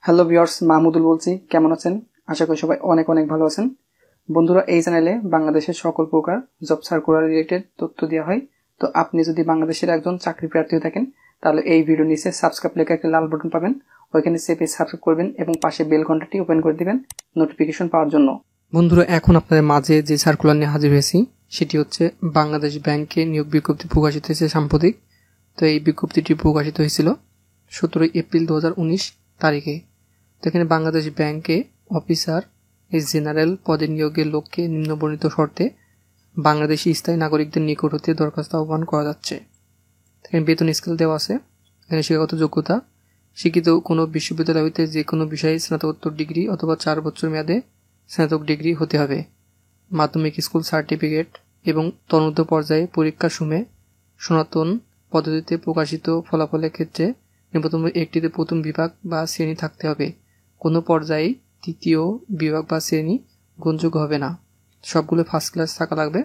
Hello viewers, Mahmudul বলছি। কেমন আছেন? আশা করি সবাই অনেক অনেক ভালো আছেন। বন্ধুরা, এই চ্যানেলে বাংলাদেশের সকল প্রকার জব সার্কুলার রিলেটেড তথ্য দেওয়া হয়। তো আপনি যদি বাংলাদেশের একজন চাকরি প্রার্থী হয়ে থাকেন, তাহলে এই ভিডিও নিচে সাবস্ক্রাইব লেখা একটা লাল বাটন পাবেন, ওইখানে চেপে সাবস্ক্রাইব করবেন এবং পাশে বেল ঘন্টাটি ওপেন করে দিবেন নোটিফিকেশন পাওয়ার জন্য। বন্ধুরা, এখন আপনাদের মাঝে যে সার্কুলার নিয়ে হাজির হয়েছি সেটি হচ্ছে বাংলাদেশ ব্যাংকে নিয়োগ বিজ্ঞপ্তি প্রকাশিত হয়েছে সাম্প্রতিক। তো এই বিজ্ঞপ্তিটি প্রকাশিত হয়েছিল 17 এপ্রিল 2019 তারিখে। তো এখানে বাংলাদেশ ব্যাংকে অফিসার জেনারেল পদে নিয়োগের লক্ষ্যে নিম্নবর্ণিত শর্তে বাংলাদেশি স্থায়ী নাগরিকদের নিকট হতে দরখাস্ত আহ্বান করা যাচ্ছে। এখানে বেতন স্কেল দেওয়া আছে। এখানে শিক্ষাগত যোগ্যতা, শিক্ষিত কোনো বিশ্ববিদ্যালয় হইতে যে কোনো বিষয়ে স্নাতকোত্তর ডিগ্রি অথবা 4 বছর মেয়াদে স্নাতক ডিগ্রি হতে হবে। মাধ্যমিক স্কুল সার্টিফিকেট এবং তদন্ত পর্যায়ে পরীক্ষার সময়ে সনাতন পদ্ধতিতে প্রকাশিত ফলাফলের ক্ষেত্রে নিম্নতম একটিতে প্রথম বিভাগ বা শ্রেণী থাকতে হবে। কোনো পর্যায়ে তৃতীয় বিভাগ বা শ্রেণী গ্রহণযোগ্য হবে না। সবগুলো ফার্স্ট ক্লাস থাকা লাগবে।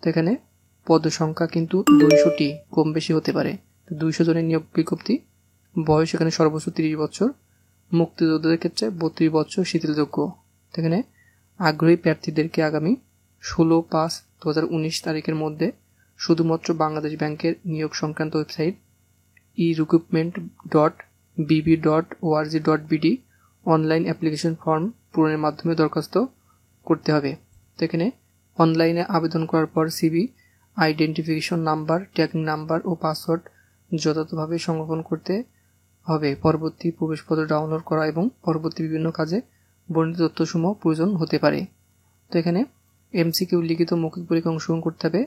তো এখানে পদ সংখ্যা কিন্তু 200টি, কম বেশি হতে পারে। 200 জনের নিয়োগ বিজ্ঞপ্তি। বয়স এখানে সর্বোচ্চ 30 বছর। মুক্তিযোদ্ধাদের ক্ষেত্রে 32 বছর শিথিলযোগ্য। তো এখানে আগ্রহী প্রার্থীদেরকে আগামী 16/5/2019 তারিখের মধ্যে শুধুমাত্র বাংলাদেশ ব্যাংকের নিয়োগ সংক্রান্ত website erecruitment.bb.org.bd online application form পূরণের মাধ্যমে দরখাস্ত করতে হবে। তো এখানে অনলাইনে আবেদন করার পর CV, identification number, tracking number ও পাসওয়ার্ড যথাযথভাবে সংরক্ষণ করতে হবে। পরবর্তী প্রবেশপত্র ডাউনলোড করা এবং পরবর্তী বিভিন্ন কাজে বর্ণিত তথ্যসমূহ প্রয়োজন হতে পারে। তো এখানে এমসিকিউ লিখিত মৌখিক পরীক্ষা অংশগ্রহণ করতে হবে।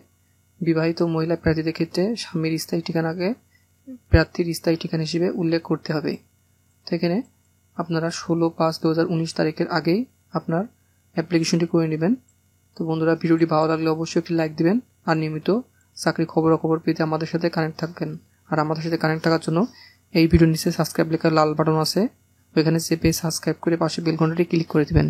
বিবাহিত মহিলা প্রার্থীদের ক্ষেত্রে স্বামীর স্থায়ী ঠিকানাকে প্রার্থীর স্থায়ী ঠিকানা হিসেবে উল্লেখ করতে হবে। তো এখানে আপনারা 16/5/2019 তারিখের আগেই আপনার অ্যাপ্লিকেশনটি করে নেবেন। তো বন্ধুরা, ভিডিওটি ভালো লাগলে অবশ্যই একটি লাইক দিবেন আর নিয়মিত চাকরি খবর পেতে আমাদের সাথে কানেক্ট থাকবেন। আর আমাদের সাথে কানেক্ট থাকার জন্য এই ভিডিওর নিচে সাবস্ক্রাইব লেখা লাল বাটন আছে, ওইখানে চেপে সাবস্ক্রাইব করে পাশে বেল ঘন্টাটি ক্লিক করে দিবেন।